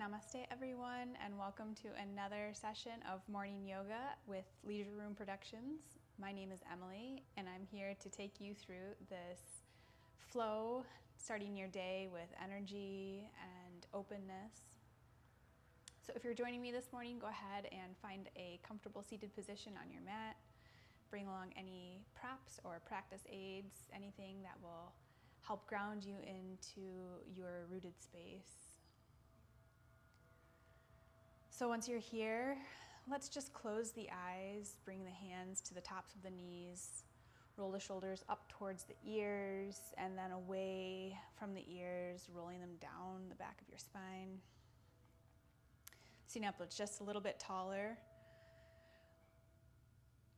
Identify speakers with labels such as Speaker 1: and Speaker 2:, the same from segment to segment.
Speaker 1: Namaste everyone, and welcome to another session of morning yoga with Leisure Room Productions. My name is Emily, and I'm here to take you through this flow, starting your day with energy and openness. So if you're joining me this morning, go ahead and find a comfortable seated position on your mat. Bring along any props or practice aids, anything that will help ground you into your rooted space. So once you're here, let's just close the eyes, bring the hands to the tops of the knees, roll the shoulders up towards the ears and then away from the ears, rolling them down the back of your spine. Sitting up just a little bit taller,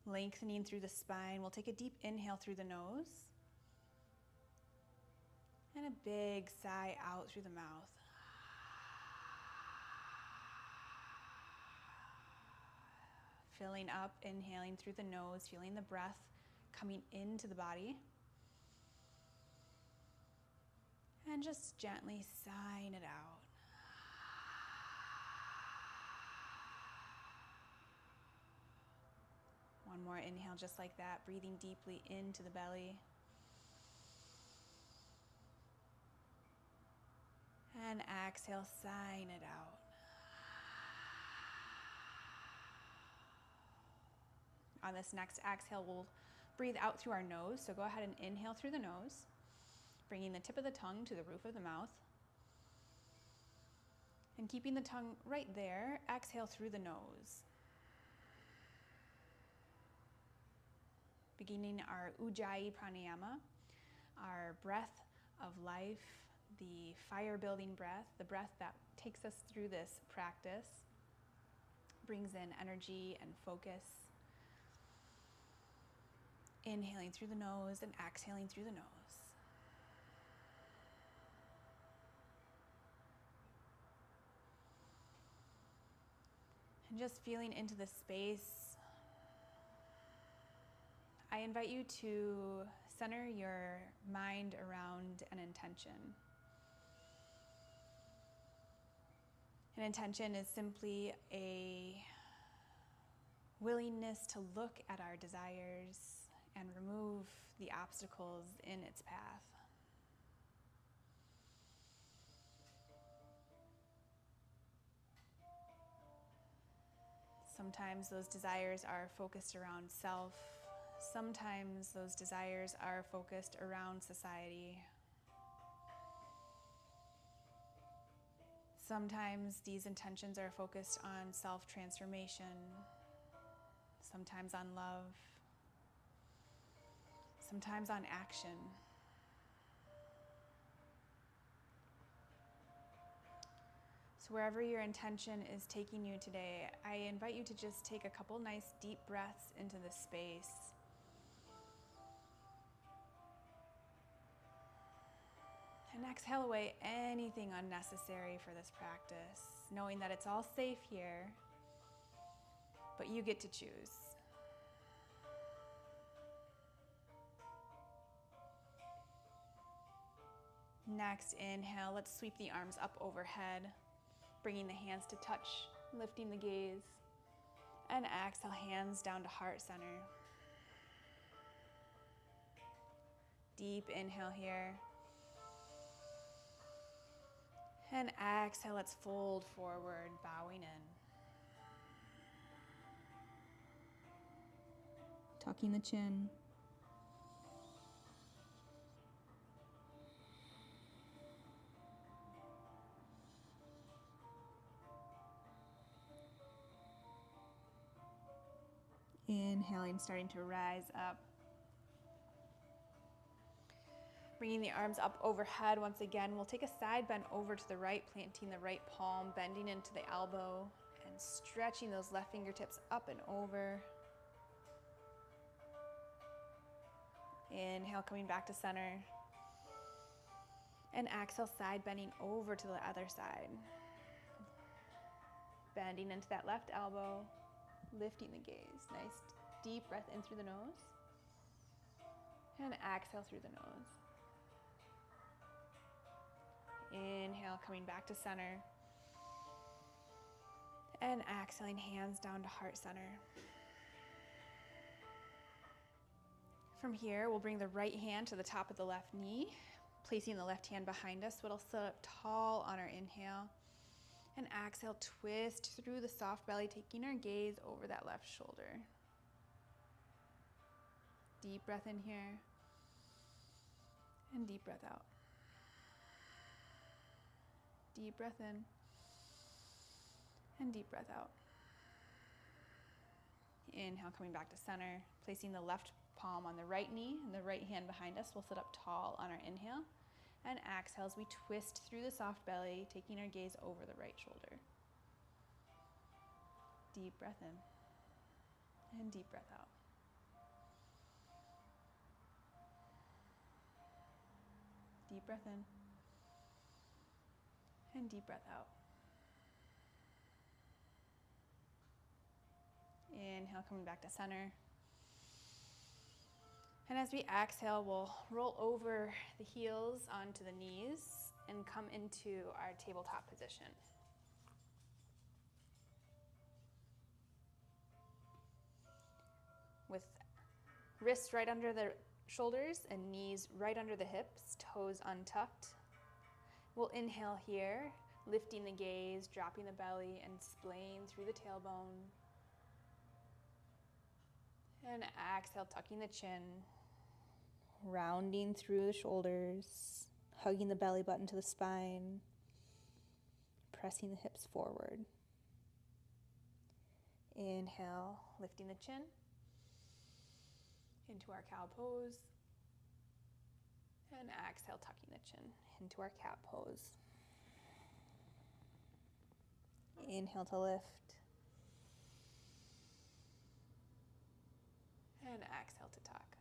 Speaker 1: lengthening through the spine. We'll take a deep inhale through the nose and a big sigh out through the mouth. Filling up, inhaling through the nose, feeling the breath coming into the body. And just gently sighing it out. One more inhale just like that, breathing deeply into the belly. And exhale, sighing it out. On this next exhale, we'll breathe out through our nose. So go ahead and inhale through the nose, bringing the tip of the tongue to the roof of the mouth. And keeping the tongue right there, exhale through the nose. Beginning our Ujjayi Pranayama, our breath of life, the fire-building breath, the breath that takes us through this practice, brings in energy and focus. Inhaling through the nose and exhaling through the nose. And just feeling into the space, I invite you to center your mind around an intention. An intention is simply a willingness to look at our desires and remove the obstacles in its path. Sometimes those desires are focused around self. Sometimes those desires are focused around society. Sometimes these intentions are focused on self-transformation. Sometimes on love. Sometimes on action. So wherever your intention is taking you today, I invite you to just take a couple nice deep breaths into this space. And exhale away anything unnecessary for this practice, knowing that it's all safe here, but you get to choose. Next, inhale, let's sweep the arms up overhead, bringing the hands to touch, lifting the gaze. And exhale, hands down to heart center. Deep inhale here. And exhale, let's fold forward, bowing in. Tucking the chin. Inhaling, starting to rise up. Bringing the arms up overhead once again. We'll take a side bend over to the right, planting the right palm, bending into the elbow, and stretching those left fingertips up and over. Inhale, coming back to center. And exhale, side bending over to the other side. Bending into that left elbow, lifting the gaze. Nice deep breath in through the nose. And exhale through the nose. Inhale, coming back to center. And exhaling, hands down to heart center. From here, we'll bring the right hand to the top of the left knee, placing the left hand behind us, so it'll sit up tall on our inhale. And exhale, twist through the soft belly, taking our gaze over that left shoulder. Deep breath in here, and deep breath out. Deep breath in, and deep breath out. Inhale, coming back to center, placing the left palm on the right knee and the right hand behind us. We'll sit up tall on our inhale. And exhale as we twist through the soft belly, taking our gaze over the right shoulder. Deep breath in and deep breath out. Deep breath in and deep breath out. Inhale, coming back to center. And as we exhale, we'll roll over the heels onto the knees and come into our tabletop position. With wrists right under the shoulders and knees right under the hips, toes untucked. We'll inhale here, lifting the gaze, dropping the belly, and splaying through the tailbone. And exhale, tucking the chin, rounding through the shoulders, hugging the belly button to the spine, pressing the hips forward. Inhale, lifting the chin into our cow pose. And exhale, tucking the chin into our cat pose. Inhale to lift. And exhale to tuck.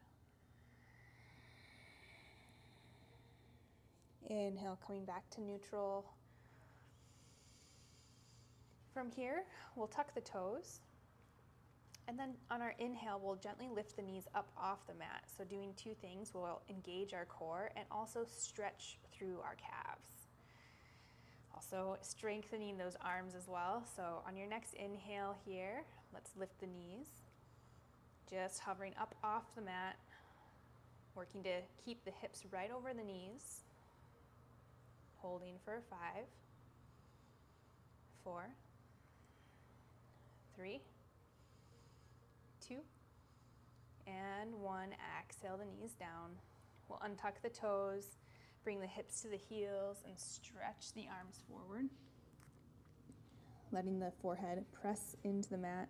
Speaker 1: Inhale, coming back to neutral. From here, we'll tuck the toes. And then on our inhale, we'll gently lift the knees up off the mat. So doing two things, we'll engage our core and also stretch through our calves. Also strengthening those arms as well. So on your next inhale here, let's lift the knees. Just hovering up off the mat, working to keep the hips right over the knees. Holding for 5, 4, 3, 2, and 1. Exhale the knees down. We'll untuck the toes, bring the hips to the heels, and stretch the arms forward. Letting the forehead press into the mat.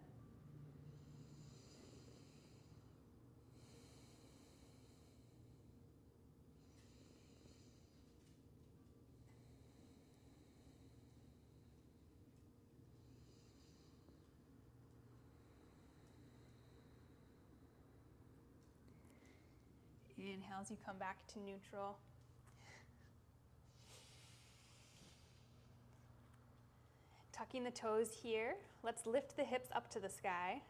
Speaker 1: Inhale as you come back to neutral. Tucking the toes here. Let's lift the hips up to the sky.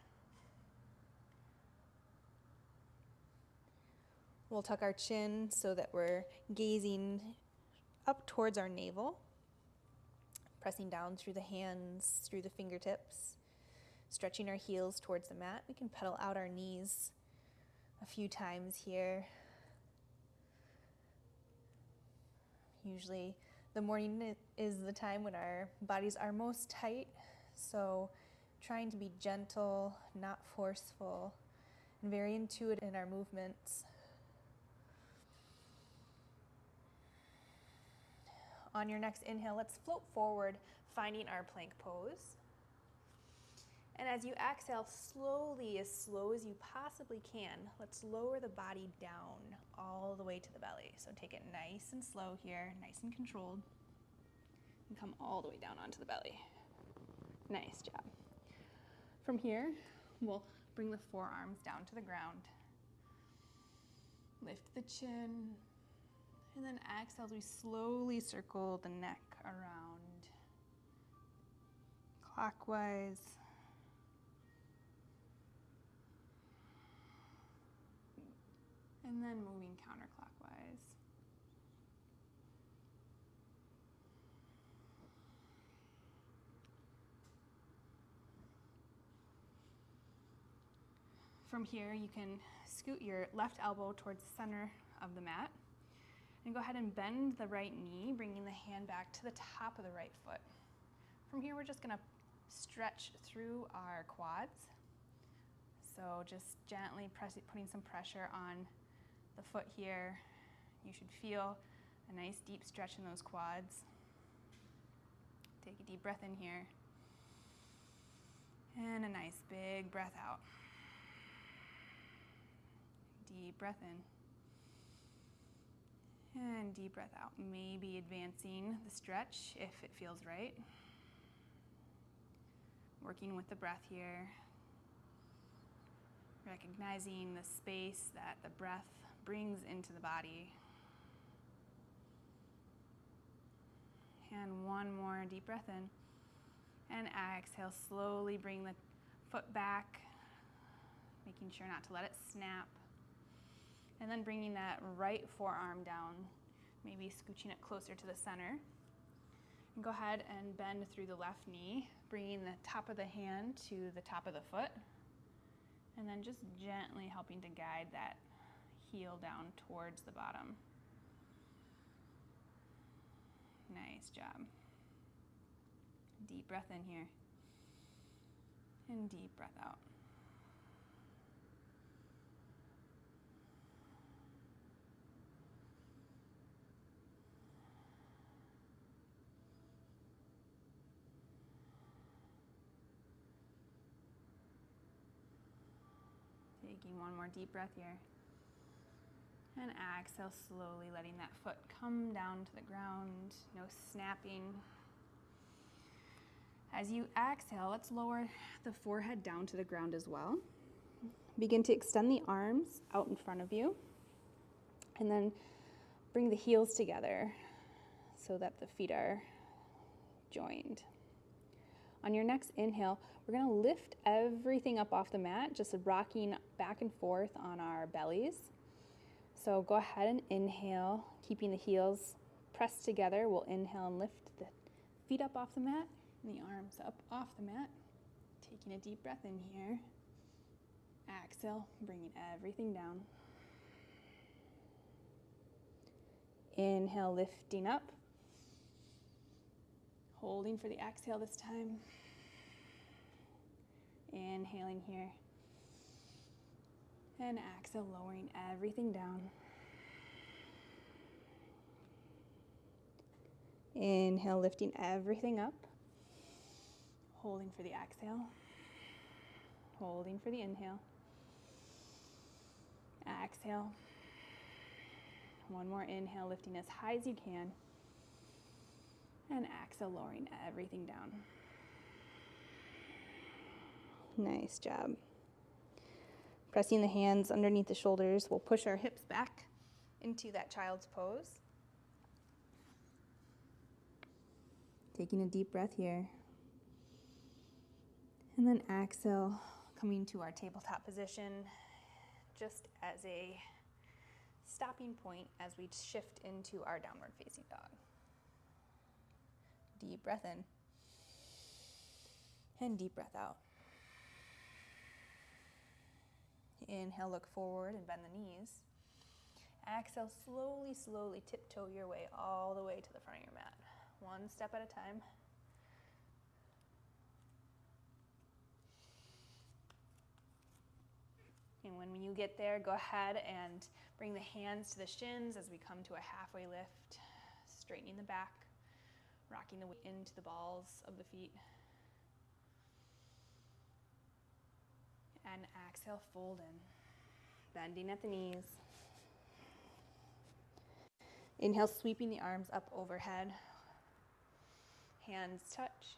Speaker 1: We'll tuck our chin so that we're gazing up towards our navel. Pressing down through the hands, through the fingertips. Stretching our heels towards the mat. We can pedal out our knees a few times here. Usually the morning is the time when our bodies are most tight, so trying to be gentle, not forceful, and very intuitive in our movements. On your next inhale, let's float forward, finding our plank pose. And as you exhale, slowly, as slow as you possibly can, let's lower the body down all the way to the belly. So take it nice and slow here, nice and controlled, and come all the way down onto the belly. Nice job. From here, we'll bring the forearms down to the ground. Lift the chin, and then exhale as we slowly circle the neck around clockwise. And then moving counterclockwise. From here, you can scoot your left elbow towards the center of the mat and go ahead and bend the right knee, bringing the hand back to the top of the right foot. From here, we're just gonna stretch through our quads. So just gently putting some pressure on the foot here. You should feel a nice deep stretch in those quads. Take a deep breath in here. And a nice big breath out. Deep breath in. And deep breath out. Maybe advancing the stretch if it feels right. Working with the breath here. Recognizing the space that the breath brings into the body. And one more deep breath in. And exhale, slowly bring the foot back, making sure not to let it snap. And then bringing that right forearm down, maybe scooching it closer to the center. And go ahead and bend through the left knee, bringing the top of the hand to the top of the foot. And then just gently helping to guide that heel down towards the bottom. Nice job. Deep breath in here. And deep breath out. Taking one more deep breath here. And exhale, slowly letting that foot come down to the ground. No snapping. As you exhale, let's lower the forehead down to the ground as well. Begin to extend the arms out in front of you. And then bring the heels together so that the feet are joined. On your next inhale, we're going to lift everything up off the mat, just rocking back and forth on our bellies. So go ahead and inhale, keeping the heels pressed together. We'll inhale and lift the feet up off the mat and the arms up off the mat. Taking a deep breath in here. Exhale, bringing everything down. Inhale, lifting up. Holding for the exhale this time. Inhaling here. And exhale, lowering everything down. Inhale, lifting everything up. Holding for the exhale. Holding for the inhale. Exhale. One more inhale, lifting as high as you can. And exhale, lowering everything down. Nice job. Pressing the hands underneath the shoulders, we'll push our hips back into that child's pose. Taking a deep breath here. And then exhale, coming to our tabletop position, just as a stopping point as we shift into our downward facing dog. Deep breath in. And deep breath out. Inhale, look forward and bend the knees. Exhale, slowly, slowly tiptoe your way all the way to the front of your mat. One step at a time. And when you get there, go ahead and bring the hands to the shins as we come to a halfway lift, straightening the back, rocking the weight into the balls of the feet. And exhale, fold in, bending at the knees. Inhale, sweeping the arms up overhead. Hands touch.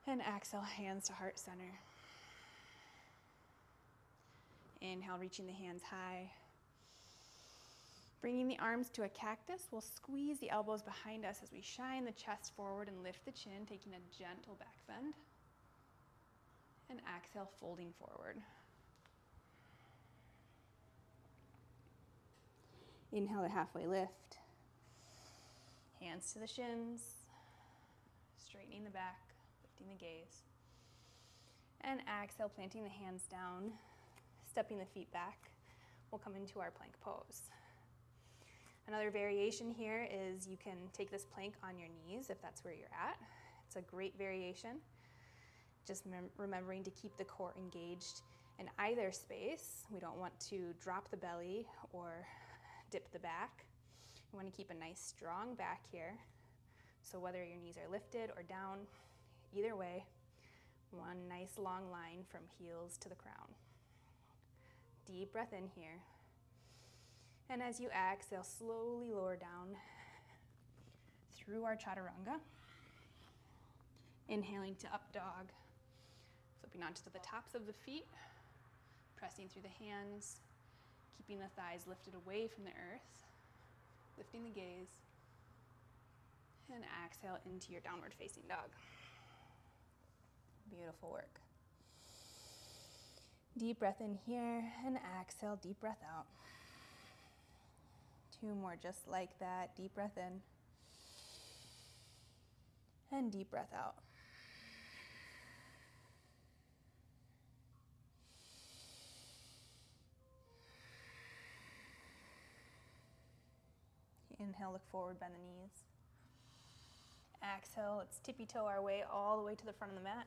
Speaker 1: And exhale, hands to heart center. Inhale, reaching the hands high. Bringing the arms to a cactus, we'll squeeze the elbows behind us as we shine the chest forward and lift the chin, taking a gentle back bend. And exhale, folding forward. Inhale, the halfway lift. Hands to the shins, straightening the back, lifting the gaze. And exhale, planting the hands down,
Speaker 2: stepping the feet back, we'll come into our plank pose. Another variation here is you can take this plank on your knees if that's where you're at. It's a great variation. Just remembering to keep the core engaged in either space. We don't want to drop the belly or dip the back. You want to keep a nice strong back here. So whether your knees are lifted or down, either way, one nice long line from heels to the crown. Deep breath in here. And as you exhale, slowly lower down through our chaturanga. Inhaling to up dog. Flipping onto the tops of the feet. Pressing through the hands. Keeping the thighs lifted away from the earth. Lifting the gaze. And exhale into your downward facing dog. Beautiful work. Deep breath in here and exhale, deep breath out. 2 more just like that. Deep breath in and deep breath out. Inhale, look forward, bend the knees. Exhale, let's tippy toe our way all the way to the front of the mat.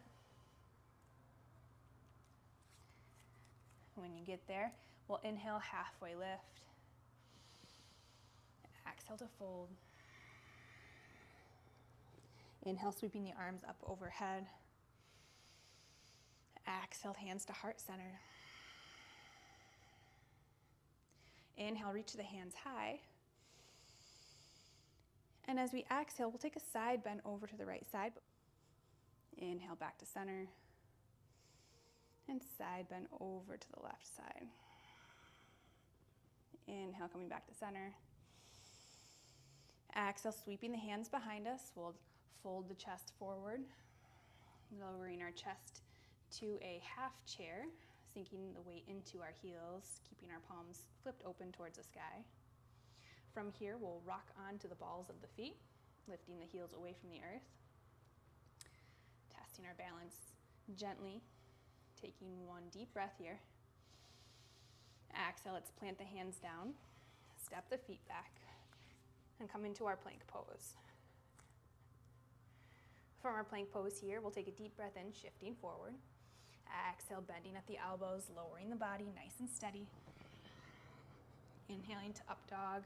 Speaker 2: When you get there, we'll inhale, halfway lift. Exhale to fold. Inhale, sweeping the arms up overhead. Exhale, hands to heart center. Inhale, reach the hands high. And as we exhale, we'll take a side bend over to the right side. Inhale, back to center. And side bend over to the left side. Inhale, coming back to center. Exhale, sweeping the hands behind us. We'll fold the chest forward, lowering our chest to a half chair, sinking the weight into our heels, keeping our palms flipped open towards the sky. From here, we'll rock onto the balls of the feet, lifting the heels away from the earth. Testing our balance gently, taking one deep breath here. Exhale, let's plant the hands down, step the feet back, and come into our plank pose. From our plank pose here, we'll take a deep breath in, shifting forward. Exhale, bending at the elbows, lowering the body, nice and steady. Inhaling to up dog.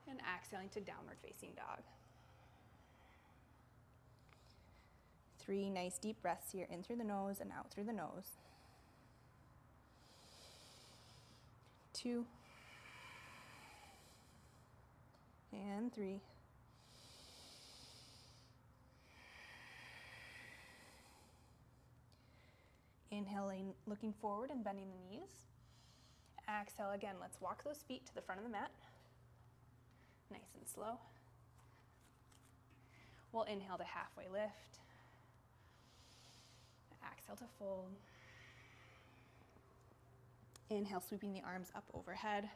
Speaker 2: And exhaling to downward facing dog. 3 nice deep breaths here, in through the nose and out through the nose. 2. And 3. Inhaling, looking forward and bending the knees. Exhale again, let's walk those feet to the front of the mat. Nice and slow. We'll inhale to halfway lift. Exhale to fold. Inhale, sweeping the arms up overhead.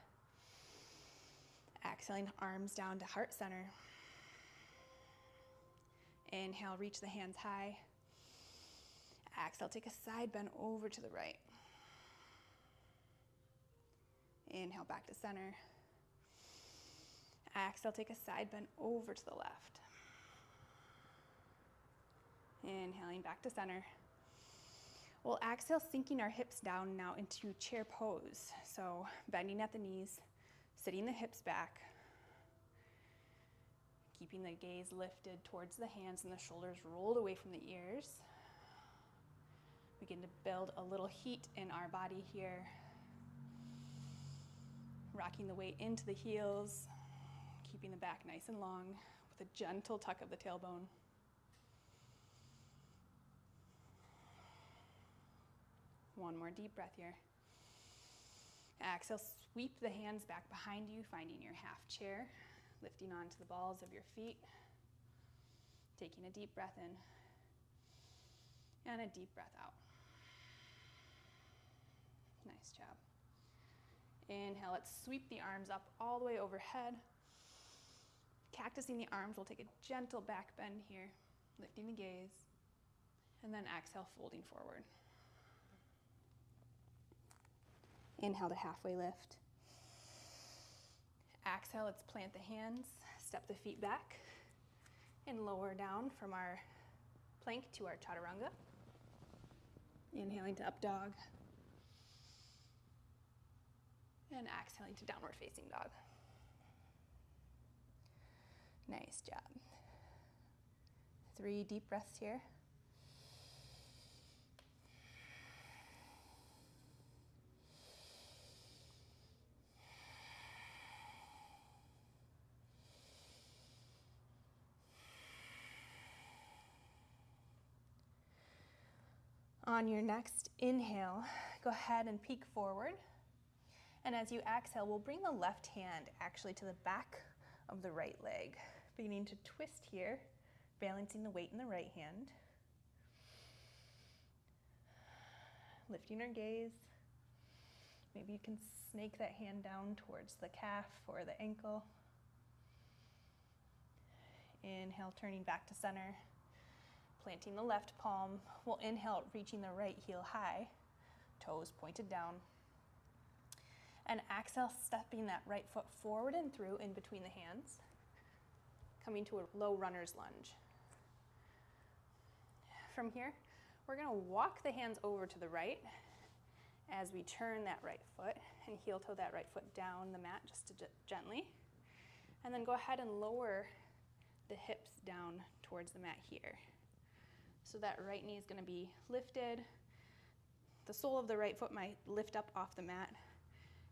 Speaker 2: Exhaling, arms down to heart center. Inhale, reach the hands high. Exhale, take a side bend over to the right. Inhale, back to center. Exhale, take a side bend over to the left. Inhaling back to center. We'll exhale, sinking our hips down now into chair pose. So bending at the knees, sitting the hips back, keeping the gaze lifted towards the hands and the shoulders rolled away from the ears. Begin to build a little heat in our body here. Rocking the weight into the heels, keeping the back nice and long with a gentle tuck of the tailbone. One more deep breath here. Exhale, sweep the hands back behind you, finding your half chair, lifting onto the balls of your feet. Taking a deep breath in and a deep breath out. Nice job. Inhale, let's sweep the arms up all the way overhead. Cactusing the arms, we'll take a gentle back bend here, lifting the gaze, and then exhale, folding forward. Inhale to halfway lift. Exhale, let's plant the hands, step the feet back, and lower down from our plank to our chaturanga. Inhaling to up dog. And exhaling to downward facing dog. Nice job. 3 deep breaths here. On your next inhale, go ahead and peek forward. And as you exhale, we'll bring the left hand actually to the back of the right leg, beginning to twist here, balancing the weight in the right hand. Lifting our gaze. Maybe you can snake that hand down towards the calf or the ankle. Inhale, turning back to center. Planting the left palm. We'll inhale, reaching the right heel high, toes pointed down. And exhale, stepping that right foot forward and through in between the hands, coming to a low runner's lunge. From here, we're gonna walk the hands over to the right as we turn that right foot and heel toe that right foot down the mat just gently. And then go ahead and lower the hips down towards the mat here. So that right knee is gonna be lifted. The sole of the right foot might lift up off the mat.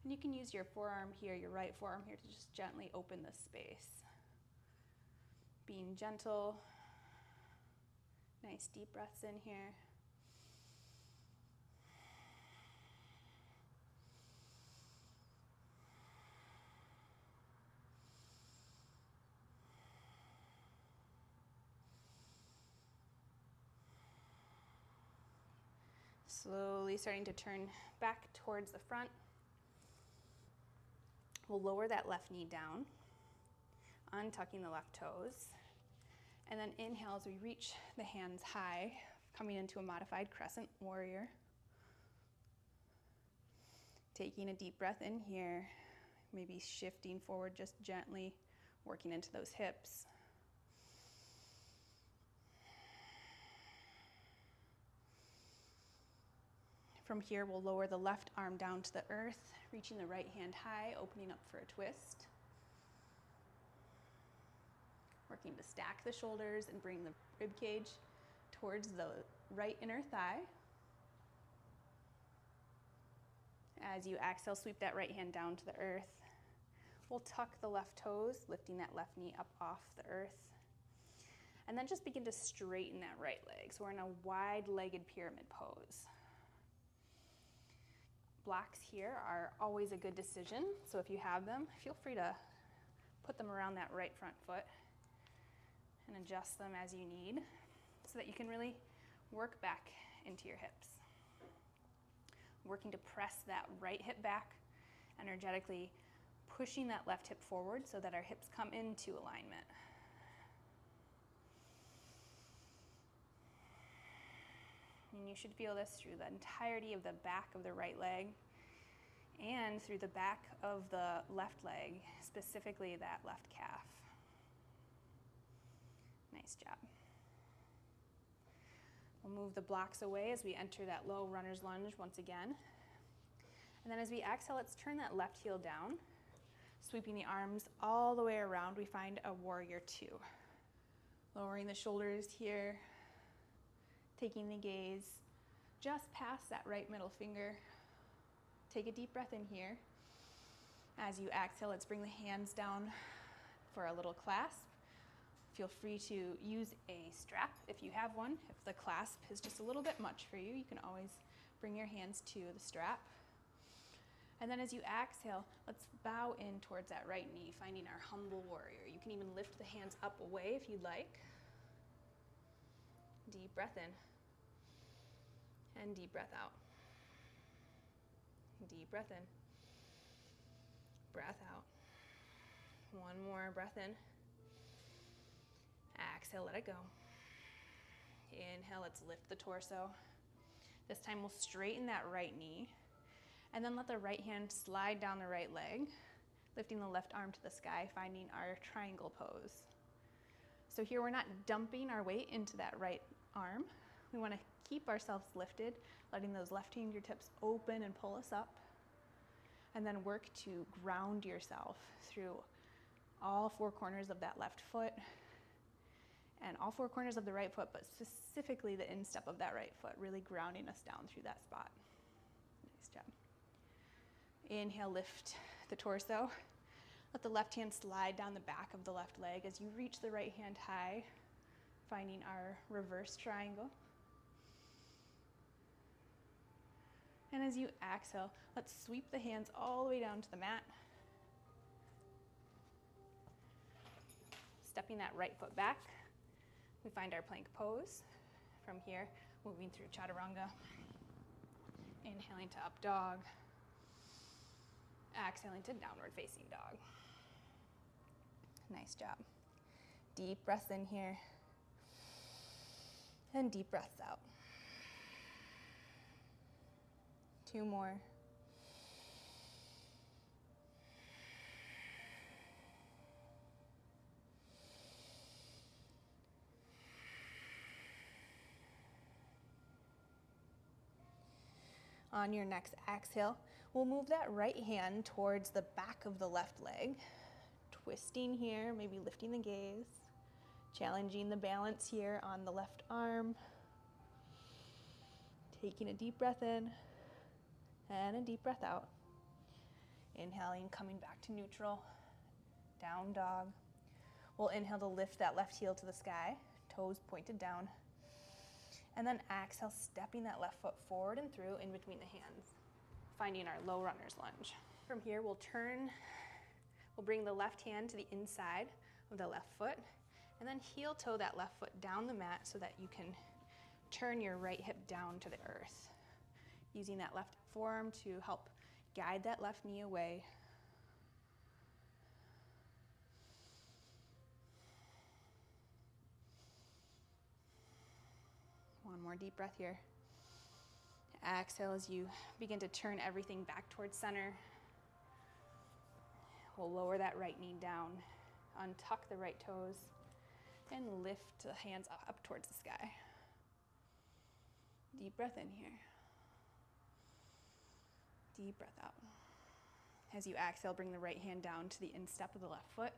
Speaker 2: And you can use your forearm here, your right forearm here, to just gently open the space. Being gentle. Nice deep breaths in here. Slowly starting to turn back towards the front. We'll lower that left knee down, untucking the left toes, and then inhale as we reach the hands high, coming into a modified crescent warrior. Taking a deep breath in here, maybe shifting forward just gently, working into those hips. From here, we'll lower the left arm down to the earth, reaching the right hand high, opening up for a twist. Working to stack the shoulders and bring the rib cage towards the right inner thigh. As you exhale, sweep that right hand down to the earth. We'll tuck the left toes, lifting that left knee up off the earth. And then just begin to straighten that right leg. So we're in a wide-legged pyramid pose. Blocks here are always a good decision, so if you have them, feel free to put them around that right front foot and adjust them as you need so that you can really work back into your hips. Working to press that right hip back, energetically pushing that left hip forward so that our hips come into alignment. And you should feel this through the entirety of the back of the right leg and through the back of the left leg, specifically that left calf. Nice job. We'll move the blocks away as we enter that low runner's lunge once again. And then as we exhale, let's turn that left heel down. Sweeping the arms all the way around, we find a warrior two. Lowering the shoulders here. Taking the gaze just past that right middle finger. Take a deep breath in here. As you exhale, let's bring the hands down for a little clasp. Feel free to use a strap if you have one. If the clasp is just a little bit much for you, you can always bring your hands to the strap. And then as you exhale, let's bow in towards that right knee, finding our humble warrior. You can even lift the hands up away if you'd like. Deep breath in. And deep breath out. Deep breath in. Breath out. One more breath in. Exhale, let it go. Inhale, let's lift the torso. This time we'll straighten that right knee.
Speaker 1: And then let the right hand slide down the right leg, lifting the left arm to the sky, finding our triangle pose. So here we're not dumping our weight into that right arm. We want to keep ourselves lifted, letting those left fingertips open and pull us up. And then work to ground yourself through all four corners of that left foot and all four corners of the right foot, but specifically the instep of that right foot, really grounding us down through that spot. Nice job. Inhale, lift the torso. Let the left hand slide down the back of the left leg as you reach the right hand high, finding our reverse triangle. And as you exhale, let's sweep the hands all the way down to the mat. Stepping that right foot back, we find our plank pose. From here, moving through chaturanga. Inhaling to up dog. Exhaling to downward facing dog. Nice job. Deep breaths in here. And deep breaths out. 2 more. On your next exhale, we'll move that right hand towards the back of the left leg, twisting here, maybe lifting the gaze, challenging the balance here on the left arm, taking a deep breath in and a deep breath out. Inhaling, coming back to neutral, down dog. We'll inhale to lift that left heel to the sky, toes pointed down. And then exhale, stepping that left foot forward and through in between the hands, finding our low runner's lunge. From here, we'll bring the left hand to the inside of the left foot, and then heel toe that left foot down the mat so that you can turn your right hip down to the earth, using that left forearm to help guide that left knee away. One more deep breath here. Exhale as you begin to turn everything back towards center. We'll lower that right knee down, untuck the right toes, and lift the hands up towards the sky. Deep breath in here. Deep breath out. As you exhale, bring the right hand down to the instep of the left foot,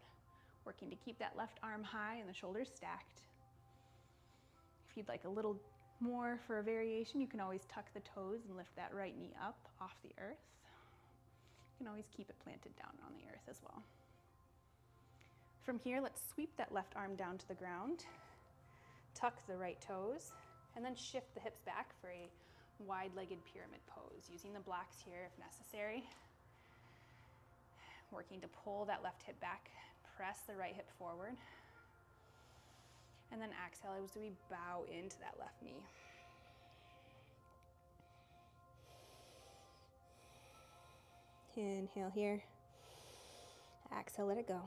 Speaker 1: working to keep that left arm high and the shoulders stacked. If you'd like a little more for a variation, you can always tuck the toes and lift that right knee up off the earth. You can always keep it planted down on the earth as well. From here, let's sweep that left arm down to the ground, tuck the right toes, and then shift the hips back for a wide-legged pyramid pose, using the blocks here if necessary. Working to pull that left hip back, press the right hip forward. And then exhale as we bow into that left knee. Inhale here. Exhale, let it go.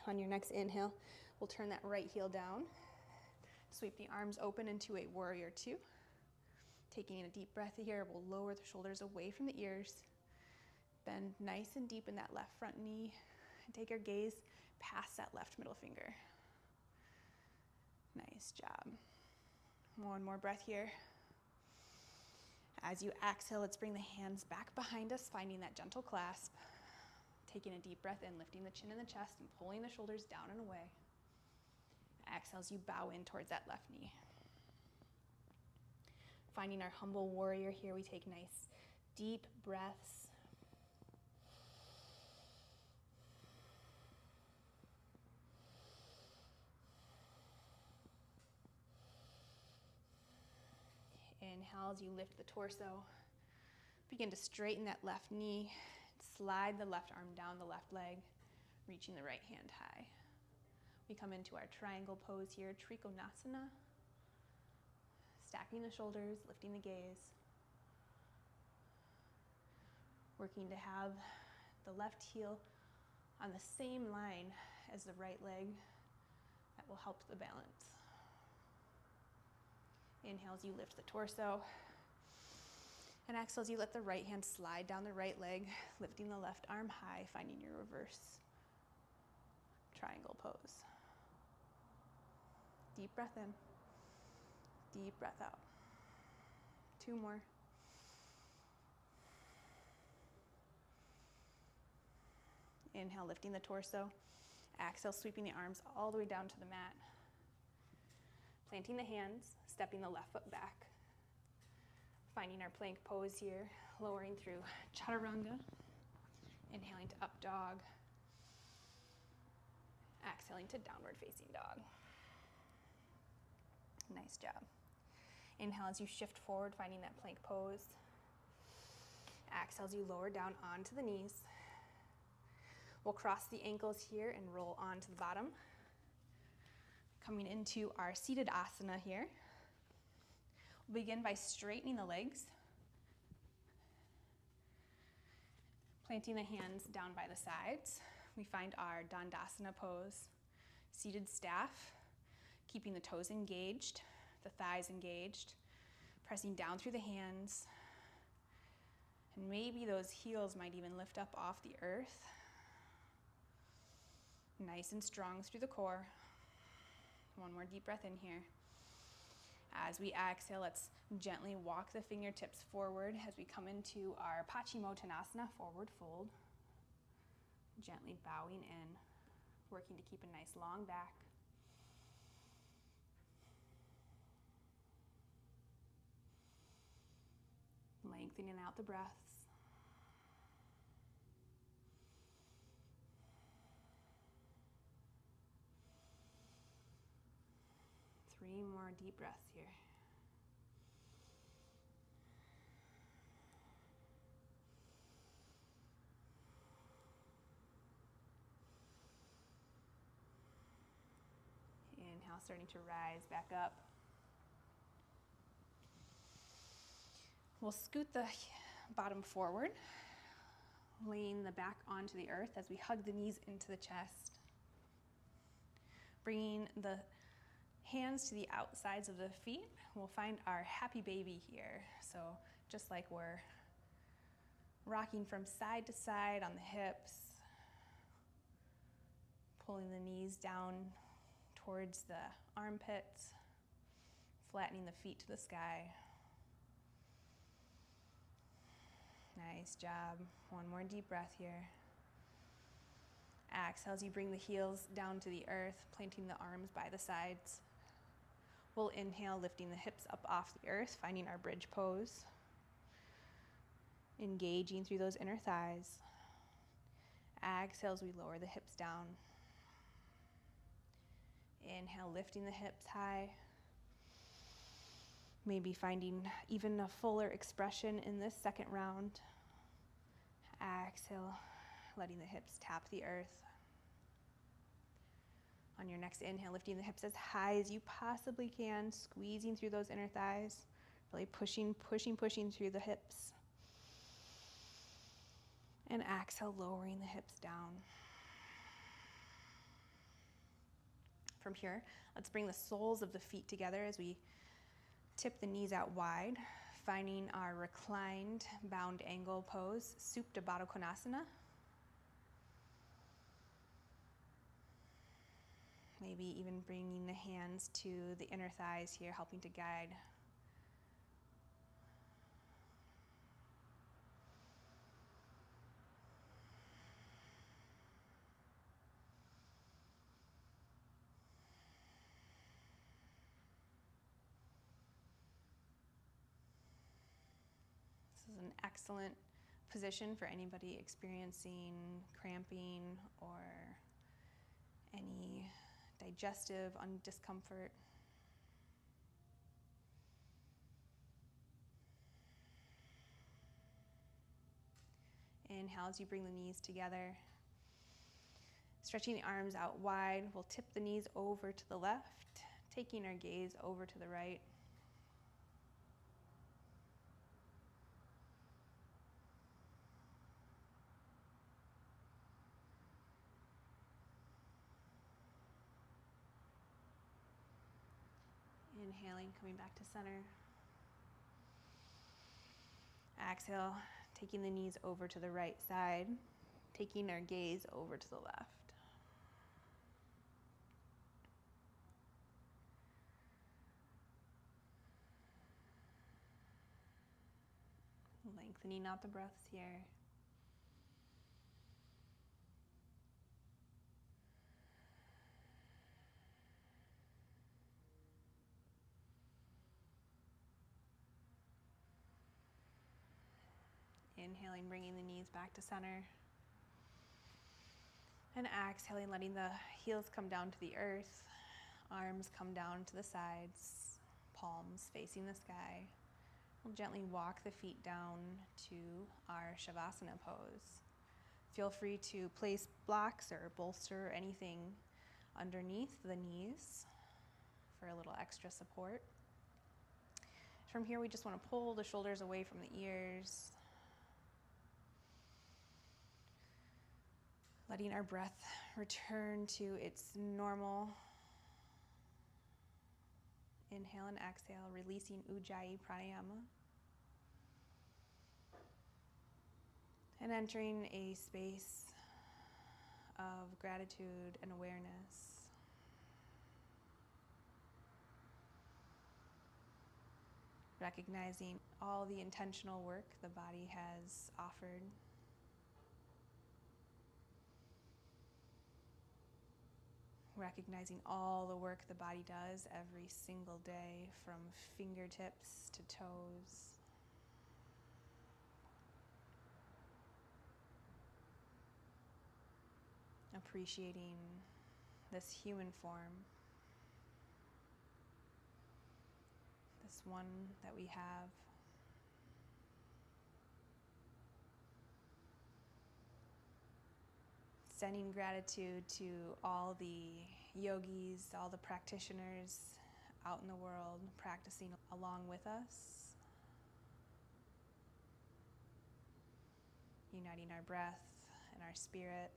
Speaker 1: On your next inhale, we'll turn that right heel down. Sweep the arms open into a warrior 2. Taking a deep breath here, we'll lower the shoulders away from the ears. Bend nice and deep in that left front knee. And take your gaze past that left middle finger. Nice job. One more breath here. As you exhale, let's bring the hands back behind us, finding that gentle clasp. Taking a deep breath in, lifting the chin and the chest and pulling the shoulders down and away. Exhale as you bow in towards that left knee. Finding our humble warrior here, we take nice deep breaths. Inhale as you lift the torso. Begin to straighten that left knee. Slide the left arm down the left leg, reaching the right hand high. We come into our triangle pose here, Trikonasana. Stacking the shoulders, lifting the gaze. Working to have the left heel on the same line as the right leg. That will help the balance. Inhale as you lift the torso. And exhale as you let the right hand slide down the right leg, lifting the left arm high, finding your reverse triangle pose. Deep breath in, deep breath out. 2 more. Inhale, lifting the torso. Exhale, sweeping the arms all the way down to the mat. Planting the hands, stepping the left foot back. Finding our plank pose here, lowering through chaturanga. Inhaling to up dog. Exhaling to downward facing dog. Nice job. Inhale as you shift forward, finding that plank pose. Exhale as you lower down onto the knees. We'll cross the ankles here and roll onto the bottom. Coming into our seated asana here. We'll begin by straightening the legs. Planting the hands down by the sides. We find our Dandasana pose. Seated staff, keeping the toes engaged, the thighs engaged, pressing down through the hands. And maybe those heels might even lift up off the earth. Nice and strong through the core. 1 more deep breath in here. As we exhale, let's gently walk the fingertips forward as we come into our Paschimottanasana, forward fold. Gently bowing in, working to keep a nice long back. Lengthening out the breaths. Three more deep breaths here. Inhale, starting to rise back up. We'll scoot the bottom forward, laying the back onto the earth as we hug the knees into the chest. Bringing the hands to the outsides of the feet, we'll find our happy baby here. So just like we're rocking from side to side on the hips, pulling the knees down towards the armpits, flattening the feet to the sky. Nice job. 1 more deep breath here. Exhale as you bring the heels down to the earth, planting the arms by the sides. We'll inhale, lifting the hips up off the earth, finding our bridge pose. Engaging through those inner thighs. Exhale as we lower the hips down. Inhale, lifting the hips high. Maybe finding even a fuller expression in this second round. Exhale, letting the hips tap the earth. On your next inhale, lifting the hips as high as you possibly can, squeezing through those inner thighs, really pushing through the hips. And exhale, lowering the hips down. From here, let's bring the soles of the feet together as we tip the knees out wide, finding our reclined bound angle pose, Supta Baddha Konasana. Maybe even bringing the hands to the inner thighs here, helping to guide. This is an excellent position for anybody experiencing cramping or any digestive discomfort. Inhale as you bring the knees together. Stretching the arms out wide, we'll tip the knees over to the left, taking our gaze over to the right. Inhaling, coming back to center.
Speaker 2: exhale, taking the knees over to the right side, taking our gaze over to the left. Lengthening out the breaths here. Inhaling, bringing the knees back to center. And exhaling, letting the heels come down to the earth, arms come down to the sides, palms facing the sky. We'll gently walk the feet down to our Shavasana pose. Feel free to place blocks or bolster anything underneath the knees for a little extra support. From here, we just want to pull the shoulders away from the ears, letting our breath return to its normal. Inhale and exhale, releasing Ujjayi Pranayama. And entering a space of gratitude and awareness. Recognizing all the intentional work the body has offered. Recognizing all the work the body does every single day, from fingertips to toes. Appreciating this human form, this one that we have. Sending gratitude to all the yogis, all the practitioners out in the world practicing along with us. Uniting our breath and our spirit.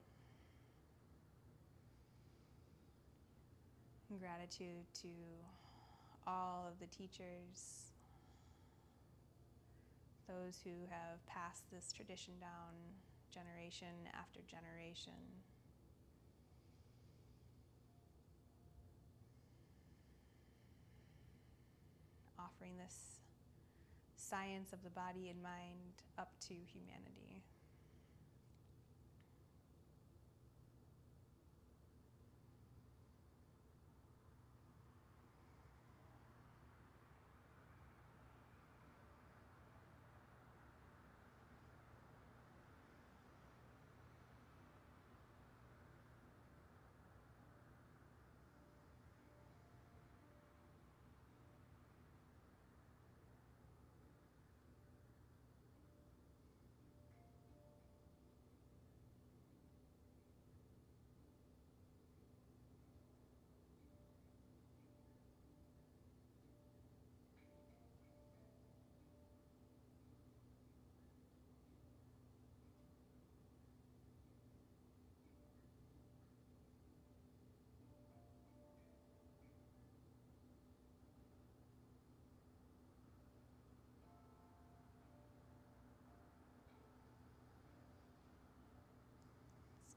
Speaker 2: And gratitude to all of the teachers, those who have passed this tradition down generation after generation. Offering this science of the body and mind up to humanity.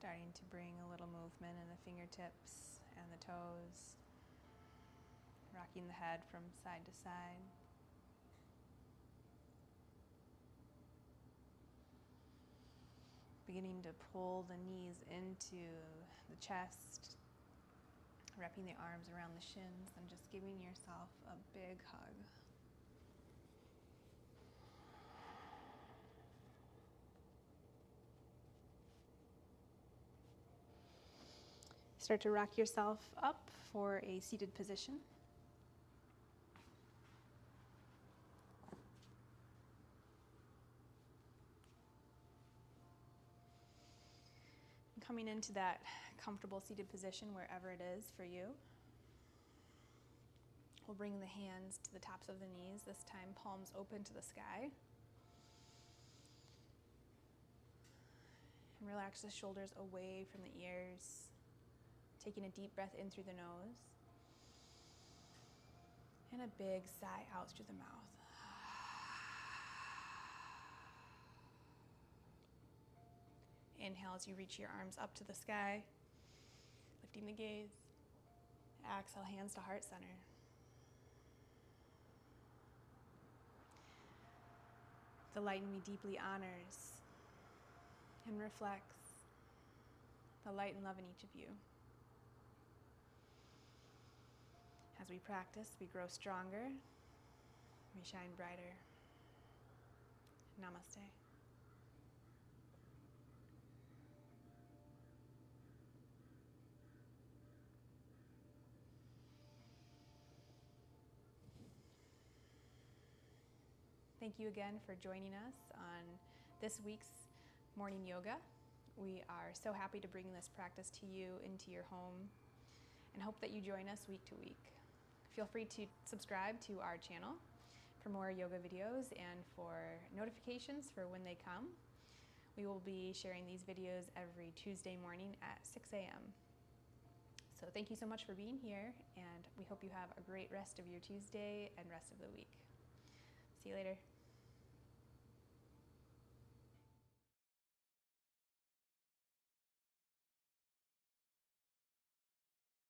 Speaker 2: Starting to bring a little movement in the fingertips and the toes, rocking the head from side to side. Beginning to pull the knees into the chest, wrapping the arms around the shins, and just giving yourself a big hug. Start to rock yourself up for a seated position. Coming into that comfortable seated position wherever it is for you. We'll bring the hands to the tops of the knees, this time palms open to the sky. And relax the shoulders away from the ears. Taking a deep breath in through the nose. And a big sigh out through the mouth.
Speaker 1: Inhale as you reach your arms up to the sky, lifting the gaze. Exhale, hands to heart center. The light in me deeply honors and reflects the light and love in each of you. As we practice, we grow stronger, we shine brighter. Namaste. Thank you again for joining us on this week's morning yoga. We are so happy to bring this practice to you into your home and hope that you join us week to week. Feel free to subscribe to our channel for more yoga videos and for notifications for when they come. We will be sharing these videos every Tuesday morning at 6 a.m. So thank you so much for being here, and we hope you have a great rest of your Tuesday and rest of the week. See you later.